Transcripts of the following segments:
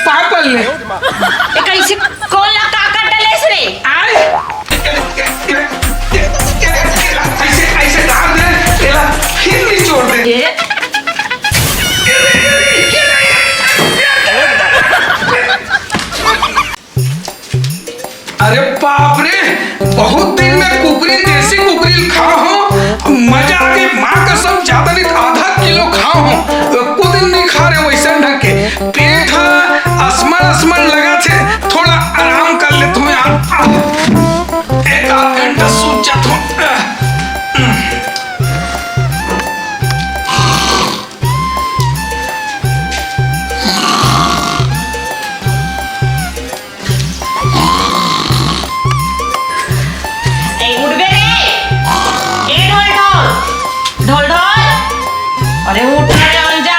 Papal ले कैसे Cola काका डलेस रे आए ऐसे ऐसे डाल दे तेरा फिर नहीं छोड़ दे अरे बाप रे बहुत दिन में कुकरी देसी कुकरी खाओ हो मजा आके माँ कसम ज्यादा नहीं आधा किलो खाओ हो कुछ दिन नहीं खा रहे वैसे ढंग के पेट आसमान आसमान लगा थे थोड़ा आराम कर ले तुम्हें एक आध घंटा सूझ जा तुम अरे उठना रे अंजा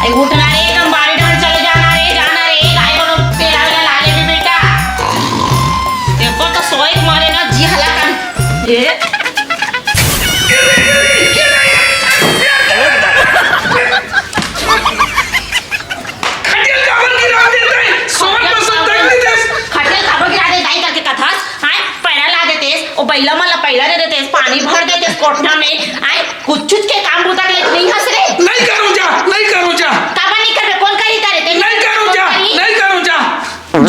अरे उठना रे एकदम बारी डाल चले जाना रे गाय को तेरा वाला लाले भी बेटा देखो तो सोए मारे ना जी हला कर ये खटियल काबर गिरा देते सोन पसंद नहीं देते खटियल काबर गिरा दे दाई करके कथा हां पैरा ला देते ओ बैला मला पैरा दे देते पानी भर देते कोठा में आए कुछ के काम बुता ले नहीं हंस रे नहीं करूं जा काबा नहीं कर कौन करी तारे ते नहीं करूं जा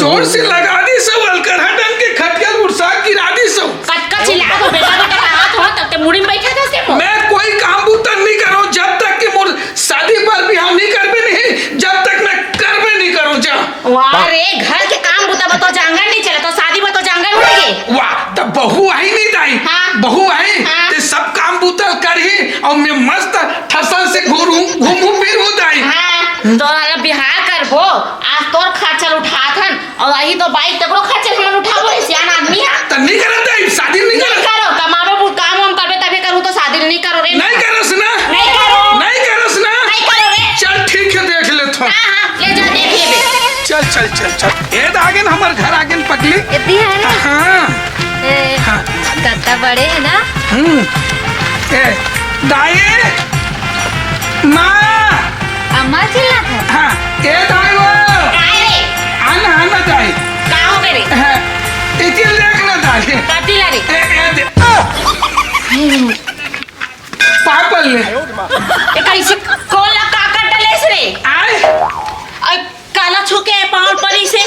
जोर से लगा दी सब अलकर हटन के खटिया गुस्सा गिरा दी सब कट चिल्ला दो बेटा हाथ हो तब ते मुड़ी में बैठा था से मैं कोई काम बुता नहीं करूं जब तक कि मोर शादी पर भी हम नहीं करबे नहीं जब तक मैं करबे नहीं करूं जा वाह रे घर के काम बुता बतो जांगन नहीं चले तो शादी बतो जांगन होगे वाह तब बहू आई नहीं दाई बहू आई ते सब काम बुता करही और मैं मस्त ठसन से घूम फिर हो दाई तोरा बिहार करबो आज तोर खर्चा उठाथन और यही तो बाइक तकरो खर्चा हम उठाबो सियान आदमी है त नहीं करत दाई शादी नहीं करो कमाबे काम हम करबे तबे करू तो शादी नहीं करो रे नहीं करस ना नहीं करो रे चल ठीक है देख ले तो हां ले जा देख लेबे चल ए आगे हमर घर आगे पकली इतनी है ना हां कत्ता बड़े है ना ए दाई माँ अम्मा चिल्ला था हाँ ए दाई वो काय रे आना दाई का हो गए रे इतिल देखना दाई कति ला रे पापल ले ए कैसे कोला काका डलेस रे आए काला छुके पाउल परी से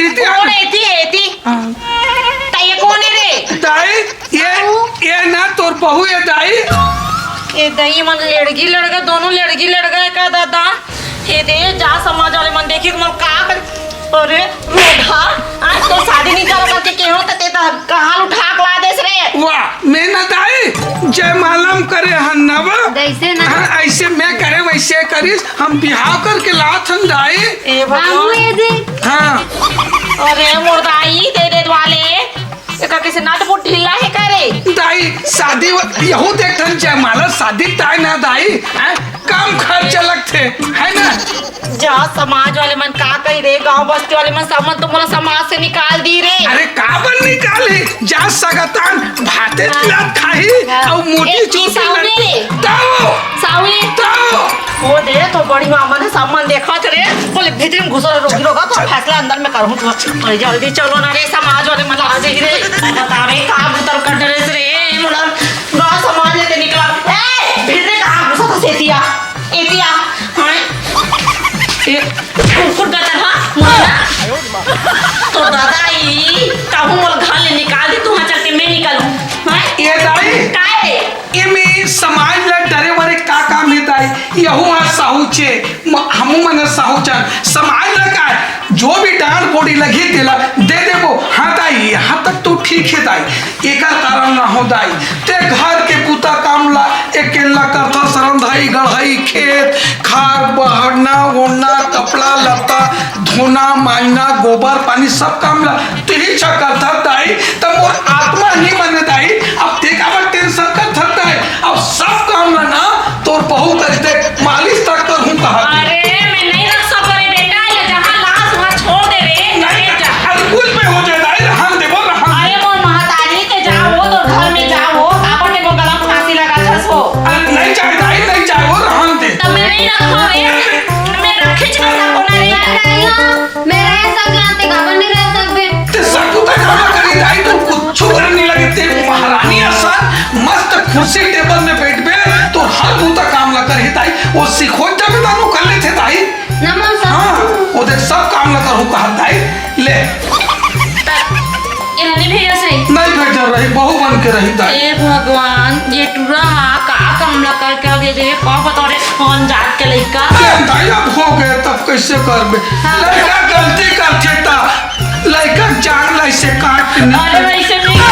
इति कौन एती ताई कौन है रे दाई ये ना तोर बहू है दाई ये दही मन लड़की लड़का दोनों लड़की लड़का का दादा ये दे जा समाज वाले मन देखी मन का अरे रोधा आज तो शादी नहीं करो करके केहो त ते कहां उठा ला देस रे वाह मैं ना दाई जय मालम करे हन्नव जैसे ना ऐसे मैं करे वैसे करिस हम बिहाव करके लात हम दाई ए भगवान हाँ अरे मुर्दाई दे वाले एका किसे नाट बहुत ढीला है करे दाई शादी यहू देखन जय माला शादी ताई ना दाई कम खर्च लगते है ना जा समाज वाले मन का कही रे गांव बस्ती वाले मन समन तुमरा समाज से निकाल दी रे अरे काबन निकाले जा सगतान भाते तिलात खाही और मोटी चोटी लड़की सावली वो दे तो बड़ी मामा ने सामान देखा थे रे बोले भीतर में घुसो रोगा तो फैसला अंदर में करूं तो अरे जल्दी चलो ना रे समाज वाले मन आ जाई रे बता रे का उतर कर रे मतलब गांव समाज लेते निकला ए भीतर कहां घुसो तो सेतिया एतिया हां ए कुकुर का था मोला तो दादाई काहू मोल घाले निकाल दे तू हां चलते मैं निकलूं हां ये दाई काहे ये में समाज ला डरे वरे का काम है दाई यहू आ साहूचे हमू मन साहूचा समाज ला का जो भी डांड फोड़ी लगी देला दे देबो हां दाई यहां तक तो ठीक है दाई एका कारण ना हो दाई ते घर के पुता काम ला अकेला करता सरंधाई गढ़ाई खेत खाद बहना ओढ़ना कपड़ा लता धोना मायना गोबर पानी सब काम ला तेरी करता दाई तब मोर आत्मा नहीं बने दाई अब देखा बट टेंशन का थकता है अब सब काम ला ना तोर बहू करते मालिश तक कर हूं कहा अरे मैं नहीं रख सकता रे बेटा ये जहां लाश वहां छोड़ दे रे नहीं कुछ में हो जाए दाई हम देबो रहा अरे मोर महतारी ते जाओ तो घर में जाओ काबर ने गला फांसी लगा छसो नहीं चाहे दाई नहीं चाहे वो रहन दे वो सीखो जब दानू कर लेते दाई। नमस्कार। हाँ वो देख सब काम न करू कहा दाई ले इन्होंने भेजा से नहीं भेज रही बहु बन के रही दाई। ए भगवान ये टूरा का काम लगा के दे दे का बता रे कौन जात के लइका दाई अब हो गए तब कैसे करबे लड़का गलती करते ता लड़का जान लाई से काट के अरे वैसे नहीं है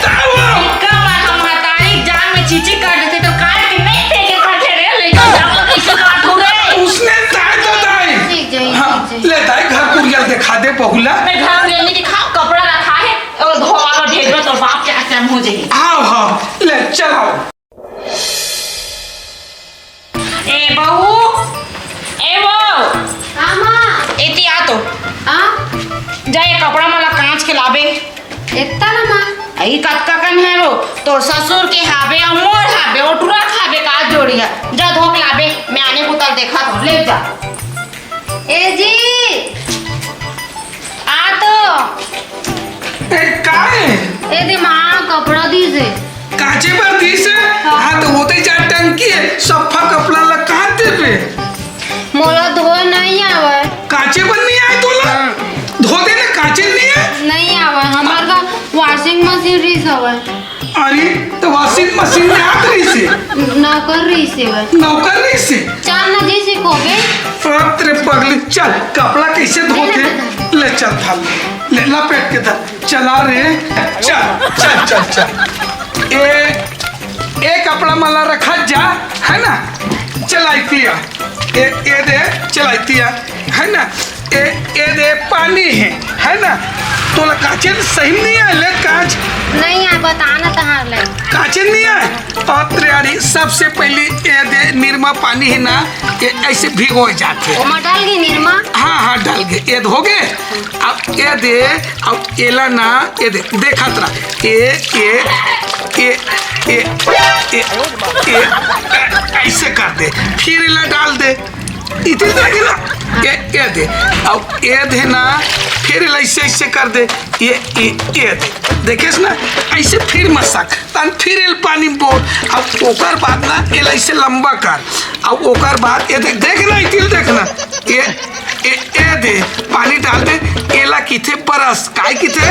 ताऊ इनका हम हतारी जान में चीची कर देते तो काट के नहीं फेंके खाते रे लइका जाओ कैसे काट हो रे उसने दाई तो दाई ठीक जाइए, हाँ ठीक जाइए। ले दाई घर कुरियल दिखा दे बहुला। मैं घर लेने की खा कपड़ा रखा है और धोवा भेज दो तो बाप क्या टाइम हो जाएगी हाँ हाँ ले चलाओ। ए बहू ए बहू आमा एती आ तो आ जाए कपड़ा मला कांच के लाबे इतना ना मां आई कक्का कन है वो तो ससुर के हाबे और मोर हाबे और टुरा खाबे का जोड़िया जा धोक लाबे मैं आने को तल देखा तो ले जा ए जी आ तो ए काहे ए दे मां कपड़ा दीजिए। काचे पर दी से हाँ तो होते जा टंकी है सफा कपड़ा लगा दे पे मोला धो नहीं आवे। काचे पर नहीं आए तोला धो दे ना काचे नहीं है। नहीं आवे हमार का वॉशिंग मशीन रीस हवे। अरे तो वॉशिंग मशीन में हाथ रही से नौकर रीस हवे। नौकर नहीं से चार ना जी सिकोगे। अब तेरे पगली चल कपड़ा कैसे धोते ले चल थाल ले लपेट के धर चला रे चल चल चल चल ए कपड़ा मला रखा जा है ना चलाती ए दे चलाती है ना ए दे पानी है ना तो काचे सही नहीं है ले काच नहीं आ बताना तहार ले। काचे नहीं है और यारी सबसे पहले ये दे निरमा पानी है ना ये ऐसे भिगो जाते हैं। ओमा डाल गई निरमा। हाँ हाँ डाल गए ये हो गए अब ये दे अब एला ना ये दे देखा तरा ये ऐसे कर दे फिर एला डाल दे इतनी देगी ना ये दे अब ये दे ना फिर ऐसे ऐसे कर दे ये दे देखे ना ऐसे फिर मसक तन फिर एल पानी बोल अब ओकर बाद ना एल ऐसे लंबा कर अब ओकर बाद ये देखना इतिल देखना ये दे पानी डाल दे एला किथे बरस काय किथे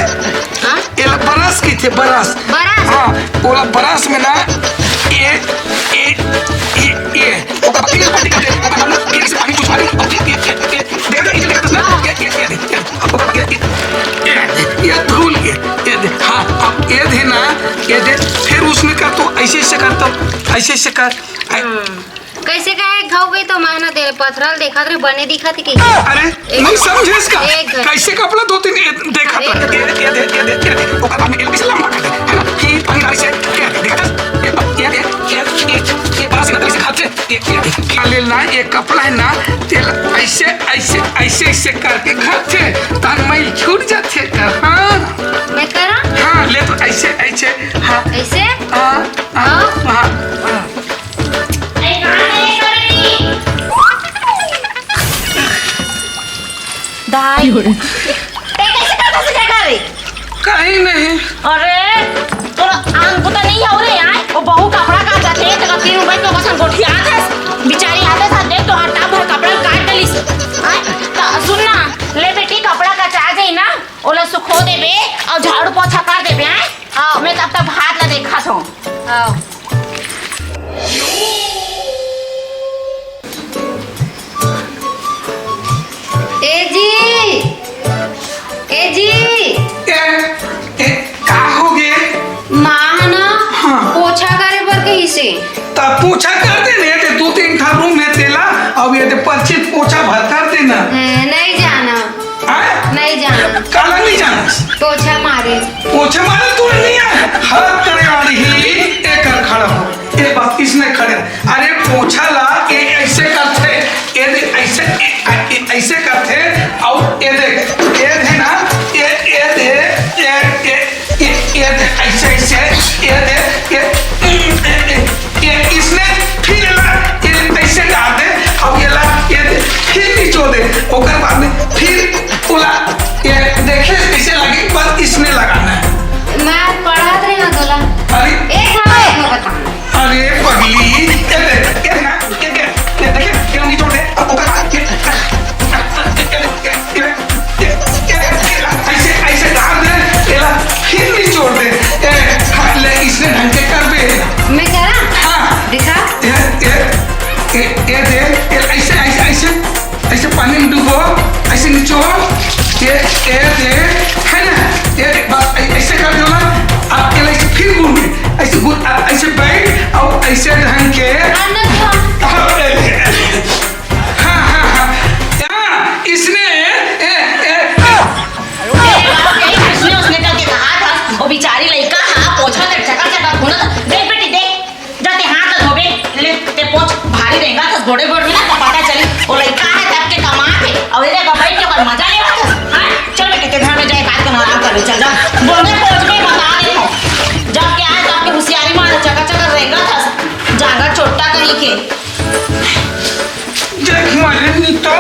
हाँ? एला बरस किथे बरस बरस? हाँ ओला बरस में ना ये ओकर बाद ये पानी डाल दे ओकर बाद ना ये से पानी कुछ पानी ये धुल गए ये दे हाँ अब ये दे ना ये दे फिर उसमें कर तो ऐसे ऐसे कर तो ऐसे ऐसे कर कैसे कहे घाव गई तो माना तेरे पथरल देखा रे बने दिखा थी कि अरे नहीं समझे इसका एक घंटे। कैसे कपड़ा धोते देखा तो ये दे ओकर बाद में ये लंबा कर दे है ना फिर पानी डाल से देखा ये बस ना से खाते ये खाली ना ये कपड़ा है ना तेल ऐसे ऐसे ऐसे ऐसे करके खाते तान मैल छूट जाते हाँ मैं करा हाँ ले तो ऐसे ऐसे हाँ ऐसे हाँ हाँ हाँ दाई कैसे करता से क्या करे कहीं नहीं अरे तोरा आंग पता नहीं है रे यार वो बहू कपड़ा काट जाते तो 3 रुपए तो बसन गोठी आते बेचारी आते साथ देख तो हटा भर कपड़ा काट डली तो सुन ना ले बेटी कपड़ा का चार्ज है ना ओला सुखो देबे और झाड़ू पोछा कर देबे हैं हां मैं तब तक हाथ ना देखा तो आओ ए जी का हो गए माँ ना हाँ। पोछा करे पर कहीं से तब पोछा कर देने ते 2-3 था रूम में तेला अब ये परिचित पोछा भर कर देना नहीं जाना नहीं जाना काला नहीं जाना पोछा मारे पोछा मारे तू नहीं है हर करे वाली ही एक खड़ा हो ये बात इसने खड़े अरे पोछा ला ये ऐसे करते ये ऐसे ऐसे करते और ये देख ये है ना ये दे ये ऐसे ऐसे ये दे ये इसने फिर ये ऐसे डाल दे अब ये ला ये दे फिर निचो दे ओकर बाद में फिर उला ये देखे कैसे लगे बस इसने लगाना है मैं पढ़ा रही ना तोला अरे एक हाँ एक बता अरे पगली ये देख ये ना ये देख ये दे, ये ऐसे ऐसे ऐसे ऐसे पानी में डूबो, ऐसे निचोड़, ये दे, है ना? ये बस ऐसे कर दो ना, आपके लिए ऐसे फिर घूमे, ऐसे बैठ और ऐसे ढंग के हाँ, इसने उसने करके कहा था वो बेचारी लड़का हाँ पोछा दे चका चका खूना देख बेटी देख जाते हाथ धोबे ले ते पोछ भारी रहेगा तो घोड़े घोड़ में ना पता चली वो लड़का है तब के कमा के और ये का बैठ के और मजा ले रहा था हां चल बेटे के घर में जाए बात करना आराम कर चल जा बोलने पोछ में बता रहे हो जब के आए तब के होशियारी मार चका चका रहेगा था जागा छोटा कहीं के देख मारे नहीं तो